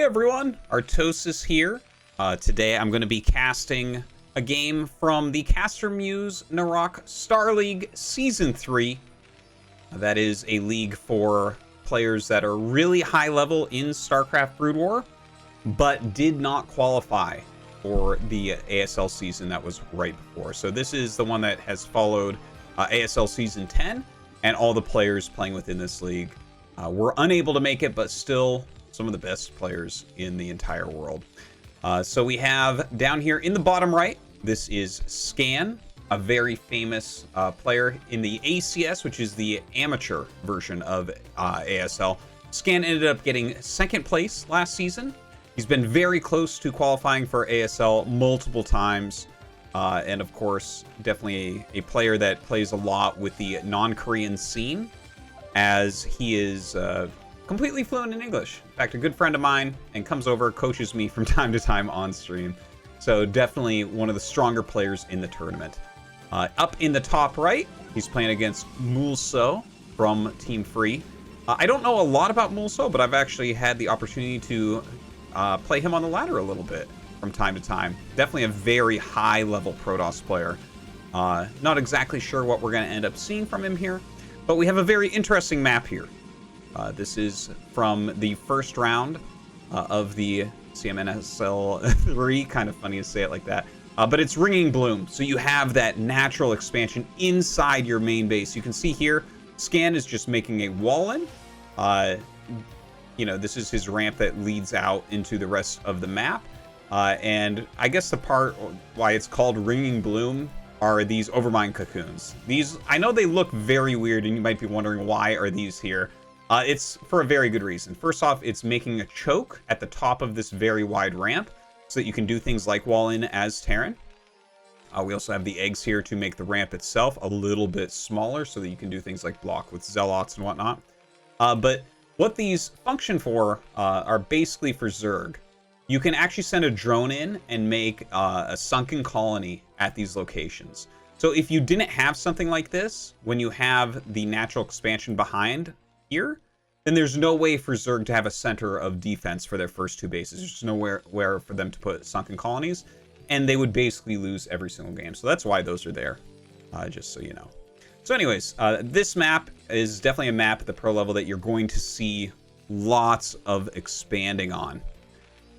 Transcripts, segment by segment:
Hey everyone, Artosis here. Today I'm going to be casting a game from the CasterMuse Narak Starleague Season 3. That is a league for players that are really high level in StarCraft Brood War, but did not qualify for the ASL season that was right before. So this is the one that has followed ASL Season 10, and all the players playing within this league were unable to make it, but still some of the best players in the entire world. So we have down here in the bottom right, this is Scan, a very famous player in the ACS, which is the amateur version of ASL. Scan ended up getting second place last season. He's been very close to qualifying for ASL multiple times. And of course, definitely a player that plays a lot with the non-Korean scene, as he is completely fluent in English. In fact, a good friend of mine, and comes over, coaches me from time to time on stream. So definitely one of the stronger players in the tournament. Up in the top right, he's playing against MoolSo from Team Free. I don't know a lot about MoolSo, but I've actually had the opportunity to play him on the ladder a little bit from time to time. Definitely a very high level Protoss player. Not exactly sure what we're going to end up seeing from him here, but we have a very interesting map here. This is from the first round of the CMNSL 3. Kind of funny to say it like that. But it's Ringing Bloom. So you have that natural expansion inside your main base. You can see here, Scan is just making a wall in. You know, this is his ramp that leads out into the rest of the map. And I guess the part why it's called Ringing Bloom are these Overmind cocoons. These, I know they look very weird, and you might be wondering why are these here. It's for a very good reason. First off, it's making a choke at the top of this very wide ramp so that you can do things like wall in as Terran. We also have the eggs here to make the ramp itself a little bit smaller so that you can do things like block with Zealots and whatnot. But what these function for are basically for Zerg. You can actually send a drone in and make a sunken colony at these locations. So if you didn't have something like this, when you have the natural expansion behind here, then there's no way for Zerg to have a center of defense for their first two bases. There's nowhere for them to put sunken colonies, and they would basically lose every single game. So that's why those are there, just so you know. So anyways, this map is definitely a map at the pro level that you're going to see lots of expanding on.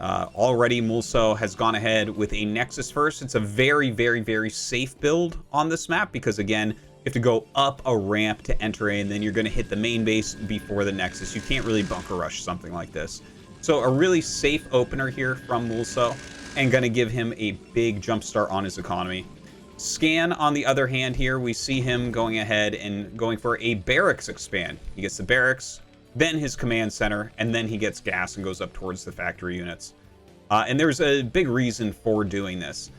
Already, MoolSo has gone ahead with a Nexus first. It's a very, very, very safe build on this map because, again, you have to go up a ramp to enter in, then you're going to hit the main base before the Nexus. You can't really bunker rush something like this. So a really safe opener here from MoolSo, and going to give him a big jump start on his economy. Scan, on the other hand here, we see him going ahead and going for a barracks expand. He gets the barracks, then his command center, and then he gets gas and goes up towards the factory units. And there's a big reason for doing this.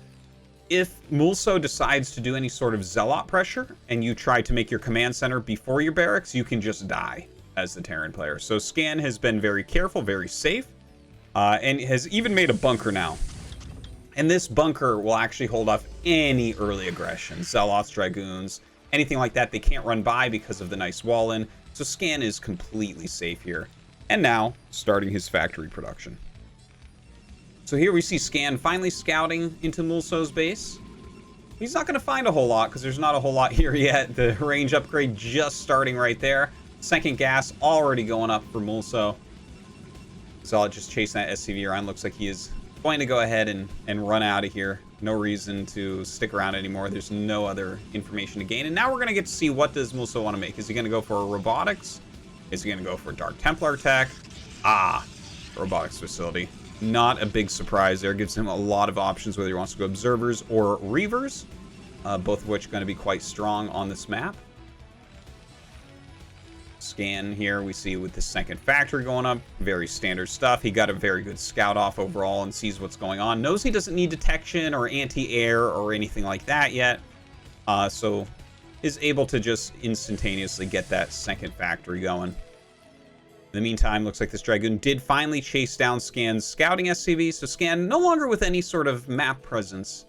If MoolSo decides to do any sort of Zealot pressure, and you try to make your command center before your barracks, you can just die as the Terran player. So Scan has been very careful, very safe, and has even made a bunker now. And this bunker will actually hold off any early aggression. Zealots, Dragoons, anything like that, they can't run by because of the nice wall in. So Scan is completely safe here. And now, starting his factory production. So here we see Scan finally scouting into MoolSo's base. He's not going to find a whole lot because there's not a whole lot here yet. The range upgrade just starting right there. Second gas already going up for MoolSo. Zealot just chasing that SCV around. Looks like he is going to go ahead and run out of here. No reason to stick around anymore. There's no other information to gain. And now we're going to get to see what does MoolSo want to make. Is he going to go for a robotics? Is he going to go for a Dark Templar tech? Robotics facility. Not a big surprise there. Gives him a lot of options whether he wants to go observers or reavers, both of which are going to be quite strong on this map. Scan here we see with the second factory going up, very standard stuff. He got a very good scout off overall and sees what's going on. Knows he doesn't need detection or anti-air or anything like that yet, so is able to just instantaneously get that second factory going. In the meantime, looks like this Dragoon did finally chase down Scan's scouting SCV, so Scan no longer with any sort of map presence.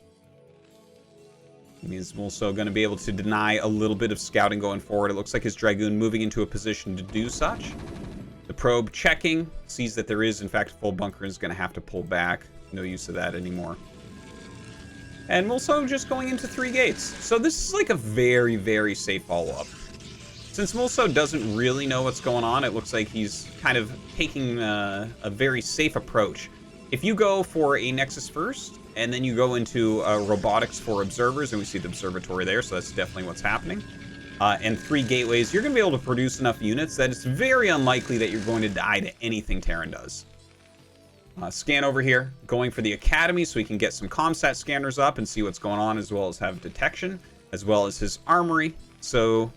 It means MoolSo going to be able to deny a little bit of scouting going forward. It looks like his Dragoon moving into a position to do such. The probe checking, sees that there is, in fact, a full bunker and is going to have to pull back. No use of that anymore. And MoolSo just going into 3 gates. So this is like a very, very safe follow-up. Since MoolSo doesn't really know what's going on, it looks like he's kind of taking a very safe approach. If you go for a Nexus first, and then you go into robotics for observers, and we see the observatory there, so that's definitely what's happening. And 3 gateways, you're going to be able to produce enough units that it's very unlikely that you're going to die to anything Terran does. Scan over here, going for the Academy so we can get some ComSat scanners up and see what's going on, as well as have detection, as well as his armory. So,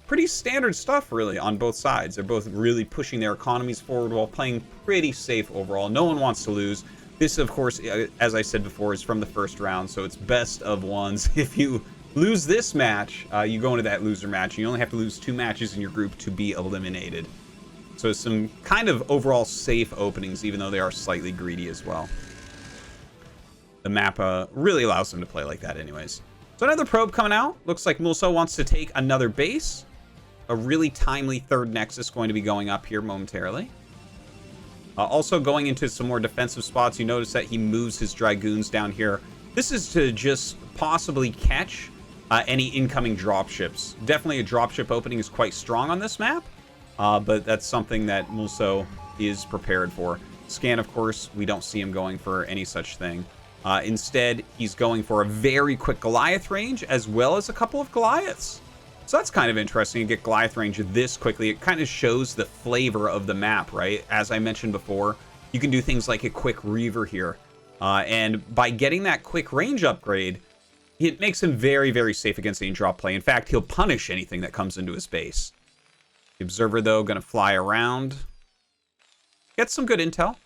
pretty standard stuff, really, on both sides. They're both really pushing their economies forward while playing pretty safe overall. No one wants to lose. This, of course, as I said before, is from the first round, so it's best of ones. If you lose this match, you go into that loser match. You only have to lose 2 matches in your group to be eliminated. So some kind of overall safe openings, even though they are slightly greedy as well. The map really allows them to play like that anyways. So another probe coming out. Looks like MoolSo wants to take another base. A really timely 3rd Nexus going to be going up here momentarily. Also going into some more defensive spots. You notice that he moves his Dragoons down here. This is to just possibly catch any incoming dropships. Definitely a dropship opening is quite strong on this map, but that's something that MoolSo is prepared for. Scan, of course, we don't see him going for any such thing. Instead, he's going for a very quick Goliath range, as well as a couple of Goliaths. So that's kind of interesting to get Goliath range this quickly. It kind of shows the flavor of the map, right? As I mentioned before, you can do things like a quick Reaver here. And by getting that quick range upgrade, it makes him very, very safe against any drop play. In fact, he'll punish anything that comes into his base. The Observer, though, going to fly around. Get some good intel.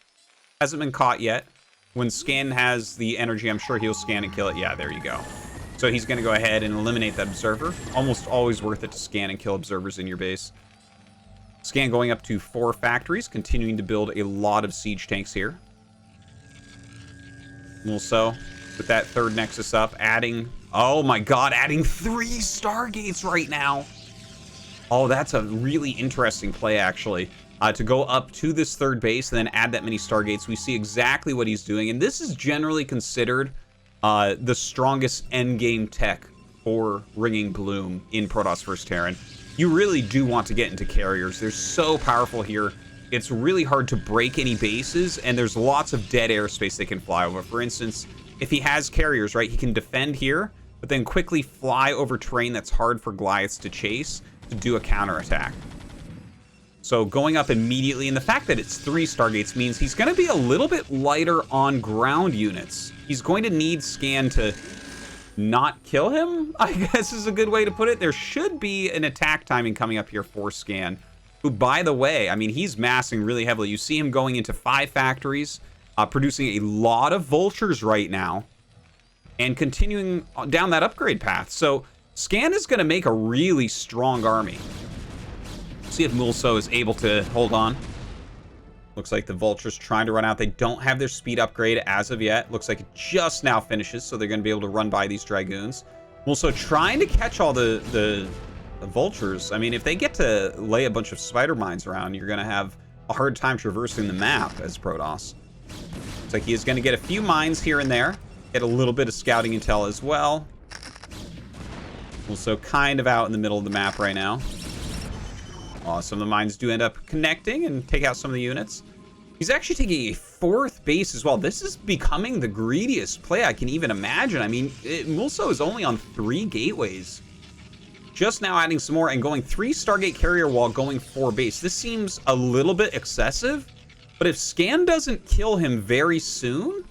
Hasn't been caught yet. When Scan has the energy, I'm sure he'll scan and kill it. Yeah, there you go. So he's going to go ahead and eliminate that Observer. Almost always worth it to scan and kill Observers in your base. Scan going up to 4 factories, continuing to build a lot of siege tanks here. MoolSo with that 3rd Nexus up, adding, oh my god, adding 3 Stargates right now. Oh, that's a really interesting play, actually. To go up to this 3rd base and then add that many Stargates. We see exactly what he's doing, and this is generally considered the strongest endgame tech for Ringing Bloom in Protoss vs. Terran. You really do want to get into carriers. They're so powerful here. It's really hard to break any bases, and there's lots of dead airspace they can fly over. For instance, if he has carriers, right, he can defend here, but then quickly fly over terrain that's hard for Goliaths to chase to do a counterattack. So going up immediately, and the fact that it's 3 Stargates means he's going to be a little bit lighter on ground units. He's going to need Scan to not kill him, I guess is a good way to put it. There should be an attack timing coming up here for Scan, who, by the way, I mean, he's massing really heavily. You see him going into 5 factories, producing a lot of vultures right now, and continuing down that upgrade path. So Scan is going to make a really strong army. See if MoolSo is able to hold on. Looks like the vultures trying to run out. They don't have their speed upgrade as of yet. Looks like it just now finishes, so they're going to be able to run by these Dragoons. MoolSo trying to catch all the vultures. I mean, if they get to lay a bunch of spider mines around, you're going to have a hard time traversing the map as Protoss. Looks like he is going to get a few mines here and there. Get a little bit of scouting intel as well. MoolSo kind of out in the middle of the map right now. Some of the mines do end up connecting and take out some of the units. He's actually taking a 4th base as well. This is becoming the greediest play I can even imagine. I mean, MoolSo is only on 3 gateways. Just now adding some more and going 3 Stargate carrier while going 4 base. This seems a little bit excessive, but if Scan doesn't kill him very soon,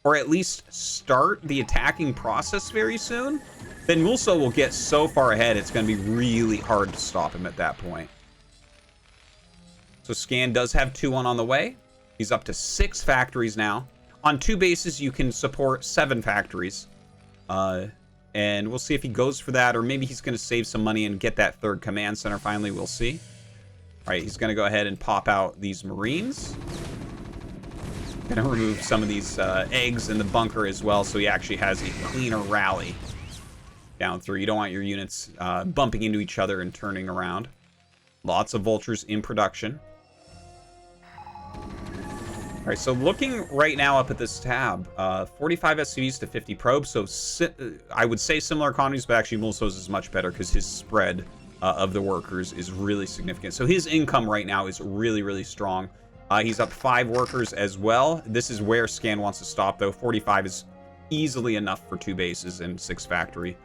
or at least start the attacking process very soon, then MoolSo will get so far ahead, it's going to be really hard to stop him at that point. So Scan does have 2-1 on the way. He's up to 6 factories now. On 2 bases, you can support 7 factories. And we'll see if he goes for that, or maybe he's going to save some money and get that 3rd command center finally. We'll see. All right, he's going to go ahead and pop out these Marines. Going to remove some of these eggs in the bunker as well, so he actually has a cleaner rally down through. You don't want your units bumping into each other and turning around. Lots of vultures in production. All right, so looking right now up at this tab, 45 SCVs to 50 probes. So I would say similar economies, but actually MoolSo's is much better because his spread of the workers is really significant. So his income right now is really, really strong. He's up 5 workers as well. This is where Scan wants to stop, though. 45 is easily enough for 2 bases and 6 factory.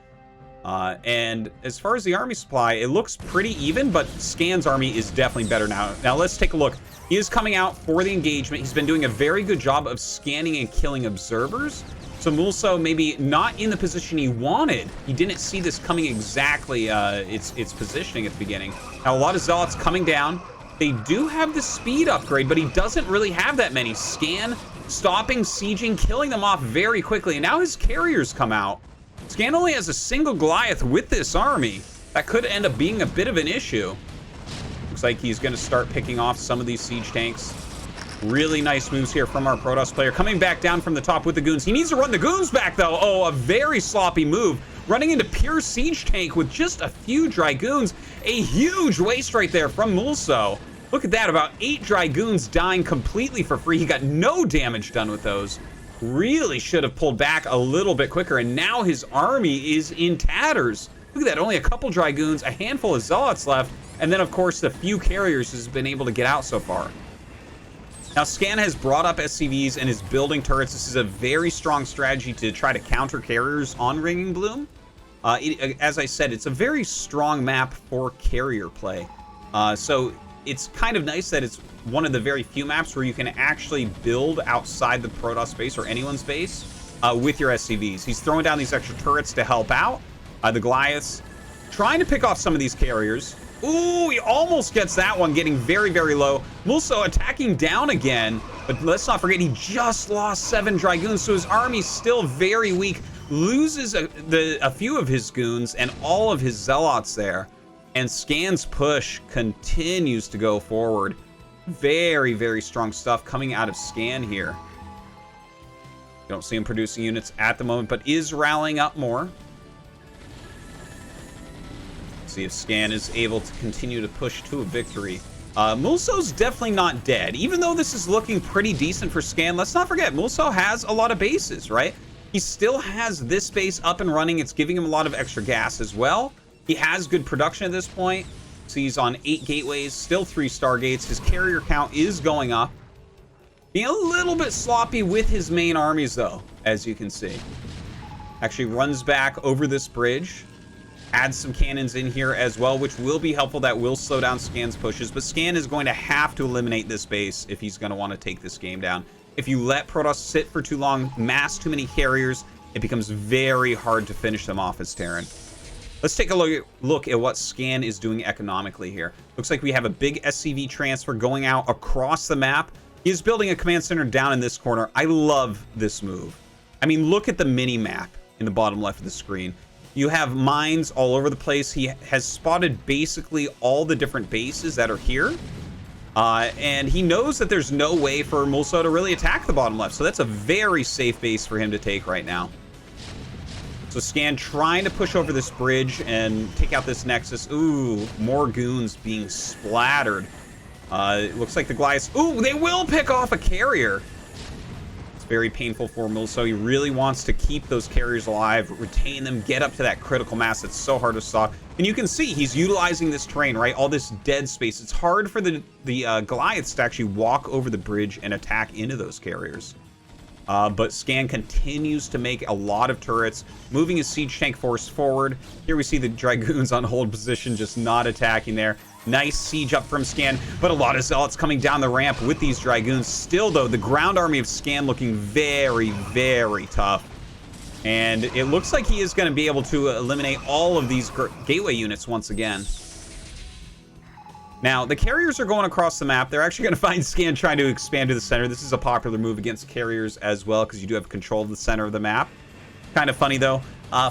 And as far as the army supply, it looks pretty even, but Scan's army is definitely better now. Now let's take a look. He is coming out for the engagement. He's been doing a very good job of scanning and killing observers. So MoolSo maybe not in the position he wanted. He didn't see this coming exactly, its positioning at the beginning. Now a lot of Zealots coming down. They do have the speed upgrade, but he doesn't really have that many. Scan, stopping, sieging, killing them off very quickly. And now his carriers come out. Scan only has a single Goliath with this army. That could end up being a bit of an issue. Looks like he's going to start picking off some of these siege tanks. Really nice moves here from our Protoss player. Coming back down from the top with the goons. He needs to run the goons back, though. Oh, a very sloppy move. Running into pure siege tank with just a few Dragoons. A huge waste right there from MoolSo. Look at that. About 8 Dragoons dying completely for free. He got no damage done with those. Really should have pulled back a little bit quicker. And now his army is in tatters. Look at that. Only a couple Dragoons, a handful of Zealots left. And then, of course, the few carriers has been able to get out so far. Now, Scan has brought up SCVs and is building turrets. This is a very strong strategy to try to counter carriers on Ringing Bloom. As I said, it's a very strong map for carrier play. So it's kind of nice that it's one of the very few maps where you can actually build outside the Protoss base or anyone's base with your SCVs. He's throwing down these extra turrets to help out. The Goliaths trying to pick off some of these carriers. Ooh, he almost gets that one, getting very, very low. MoolSo attacking down again, but let's not forget he just lost 7 Dragoons, so his army's still very weak. Loses a few of his goons and all of his Zealots there. And Scan's push continues to go forward. Very, very strong stuff coming out of Scan here. Don't see him producing units at the moment, but is rallying up more. See if Scan is able to continue to push to a victory. MoolSo's definitely not dead. Even though this is looking pretty decent for Scan, let's not forget, MoolSo has a lot of bases, right? He still has this base up and running. It's giving him a lot of extra gas as well. He has good production at this point. So he's on 8 gateways, still 3 stargates. His carrier count is going up. Being a little bit sloppy with his main armies, though, as you can see. Actually runs back over this bridge. Adds some cannons in here as well, which will be helpful. That will slow down Scan's pushes. But Scan is going to have to eliminate this base if he's going to want to take this game down. If you let Protoss sit for too long, mass too many carriers, it becomes very hard to finish them off as Terran. Let's take a look at what Scan is doing economically here. Looks like we have a big SCV transfer going out across the map. He is building a command center down in this corner. I love this move. I mean, look at the mini map in the bottom left of the screen. You have mines all over the place. He has spotted basically all the different bases that are here. And he knows that there's no way for MoolSo to really attack the bottom left. So that's a very safe base for him to take right now. So Scan trying to push over this bridge and take out this Nexus. Ooh, more goons being splattered. It looks like the Goliaths. Ooh, they will pick off a carrier. It's very painful for MoolSo. He really wants to keep those carriers alive, retain them, get up to that critical mass that's so hard to stop. And you can see he's utilizing this terrain, right? All this dead space. It's hard for the Goliaths to actually walk over the bridge and attack into those carriers. But Scan continues to make a lot of turrets, moving his siege tank force forward. Here we see the Dragoons on hold position, just not attacking there. Nice siege up from Scan, but a lot of Zealots coming down the ramp with these Dragoons. Still, though, the ground army of Scan looking very, very tough. And it looks like he is going to be able to eliminate all of these gateway units once again. Now, the carriers are going across the map. They're actually going to find Scan trying to expand to the center. This is a popular move against carriers as well, because you do have control of the center of the map. Kind of funny, though.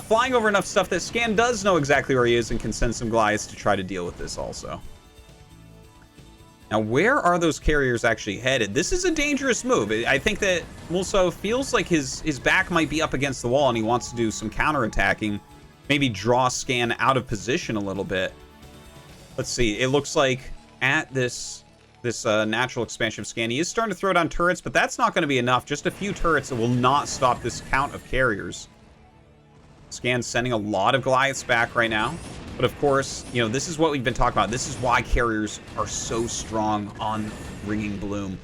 Flying over enough stuff that Scan does know exactly where he is and can send some Goliaths to try to deal with this also. Now, where are those carriers actually headed? This is a dangerous move. I think that MoolSo feels like his back might be up against the wall and he wants to do some counterattacking. Maybe draw Scan out of position a little bit. Let's see. It looks like at this this natural expansion of Scan. He is starting to throw down turrets, but that's not going to be enough. Just a few turrets that will not stop this count of carriers. Scan's sending a lot of Goliaths back right now. But of course, you know, this is what we've been talking about. This is why carriers are so strong on Ringing Bloom.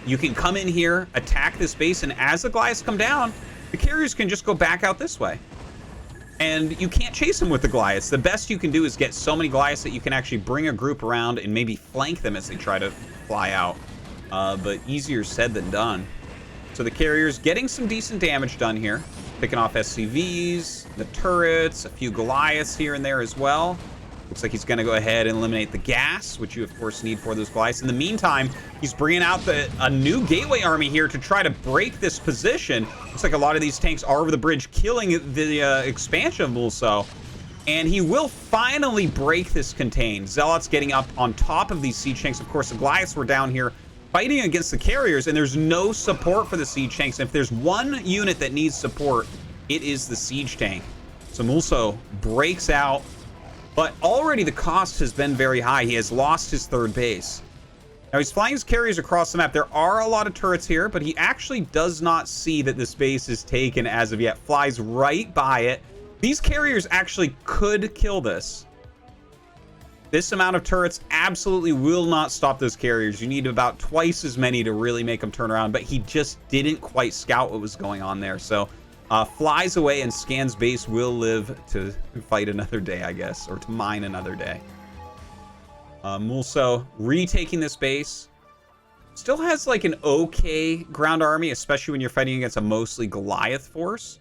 You can come in here, attack this base, and as the Goliaths come down, the carriers can just go back out this way. And you can't chase them with the Goliaths. The best you can do is get so many Goliaths that you can actually bring a group around and maybe flank them as they try to fly out. But easier said than done. So the carriers getting some decent damage done here. Picking off SCVs, the turrets, a few Goliaths here and there as well. Looks like he's going to go ahead and eliminate the gas, which you, of course, need for those Goliaths. In the meantime, he's bringing out a new Gateway army here to try to break this position. Looks like a lot of these tanks are over the bridge, killing the expansion of MoolSo. And he will finally break this contain. Zealots getting up on top of these siege tanks. Of course, the Goliaths were down here fighting against the carriers, and there's no support for the siege tanks. And if there's one unit that needs support, it is the siege tank. So MoolSo breaks out. But already the cost has been very high. He has lost his third base. Now he's flying his carriers across the map. There are a lot of turrets here, but he actually does not see that this base is taken as of yet. Flies right by it. These carriers actually could kill this. This amount of turrets absolutely will not stop those carriers. You need about twice as many to really make them turn around, but he just didn't quite scout what was going on there. So flies away, and Scan's base will live to fight another day, I guess, or to mine another day. MoolSo retaking this base. Still has like an okay ground army, especially when you're fighting against a mostly Goliath force.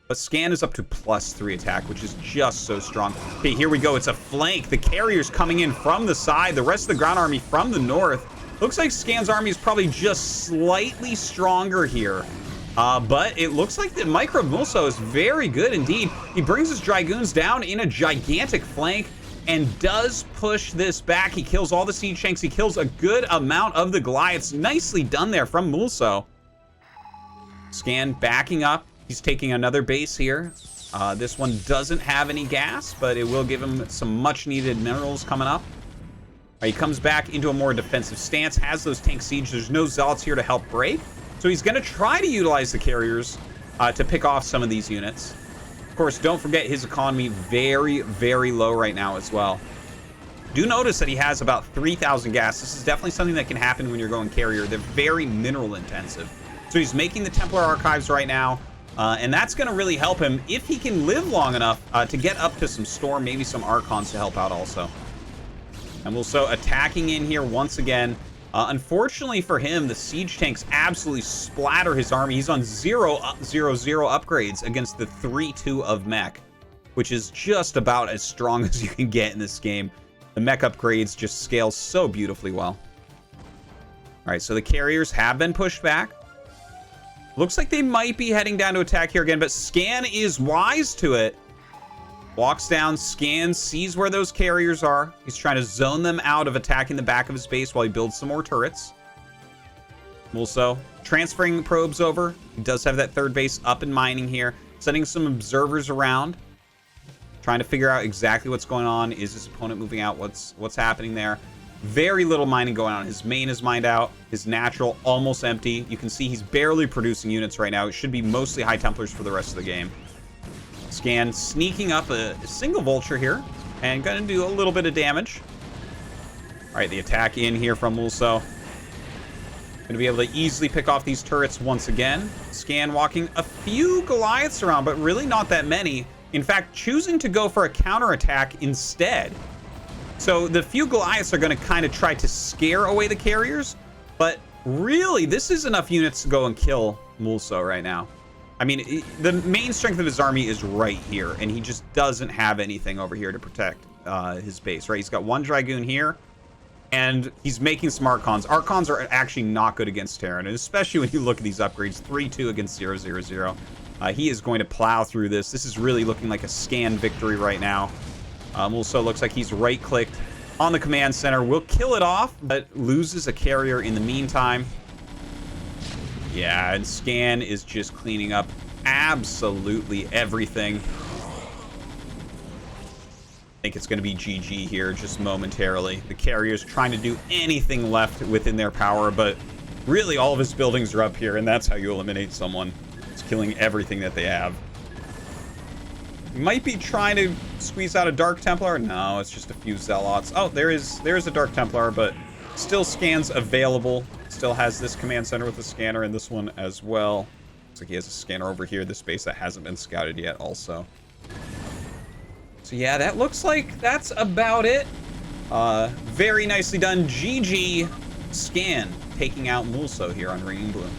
But Scan is up to +3 attack, which is just so strong. Okay, here we go. It's a flank. The carriers coming in from the side. The rest of the ground army from the north. Looks like Scan's army is probably just slightly stronger here. But it looks like the micro MoolSo is very good indeed. He brings his Dragoons down in a gigantic flank and does push this back. He kills all the siege tanks. He kills a good amount of the Goliaths. Nicely done there from MoolSo. Scan backing up. He's taking another base here. This one doesn't have any gas, but it will give him some much needed minerals coming up. He comes back into a more defensive stance, has those tank siege. There's no Zealots here to help break. So he's going to try to utilize the carriers to pick off some of these units. Of course, don't forget his economy very, very low right now as well. Do notice that he has about 3,000 gas. This is definitely something that can happen when you're going carrier. They're very mineral intensive. So he's making the Templar Archives right now. And that's going to really help him if he can live long enough to get up to some Storm, maybe some Archons to help out also. And MoolSo attacking in here once again. Unfortunately for him, the siege tanks absolutely splatter his army. He's on 0-0 upgrades against the 3-2 of mech, which is just about as strong as you can get in this game. The mech upgrades just scale so beautifully well. All right, so the carriers have been pushed back. Looks like they might be heading down to attack here again, but Scan is wise to it. Walks down, scans, sees where those carriers are. He's trying to zone them out of attacking the back of his base while he builds some more turrets. MoolSo transferring the probes over. He does have that third base up and mining here. Sending some observers around. Trying to figure out exactly what's going on. Is his opponent moving out? What's happening there? Very little mining going on. His main is mined out. His natural almost empty. You can see he's barely producing units right now. It should be mostly High Templars for the rest of the game. Scan sneaking up a single Vulture here and going to do a little bit of damage. All right, the attack in here from MoolSo. Going to be able to easily pick off these turrets once again. Scan walking a few Goliaths around, but really not that many. In fact, choosing to go for a counterattack instead. So the few Goliaths are going to kind of try to scare away the carriers, but really, this is enough units to go and kill MoolSo right now. I mean, the main strength of his army is right here, and he just doesn't have anything over here to protect his base, right? He's got one Dragoon here, and he's making some Archons. Archons are actually not good against Terran, and especially when you look at these upgrades, 3-2 against 0-0-0. He is going to plow through this. This is really looking like a Scan victory right now. MoolSo looks like he's right-clicked on the command center. Will kill it off, but loses a carrier in the meantime. Yeah, and Scan is just cleaning up absolutely everything. think it's going to be GG here just momentarily. The carrier's trying to do anything left within their power, but really all of his buildings are up here, and that's how you eliminate someone. It's killing everything that they have. Might be trying to squeeze out a Dark Templar. No, it's just a few Zealots. Oh, there's a Dark Templar, but still scans available. Still has this command center with a scanner and this one as well. Looks like he has a scanner over here, this base that hasn't been scouted yet also. So yeah, that looks like that's about it. Very nicely done. GG scan, taking out MoolSo here on Ringing Blue.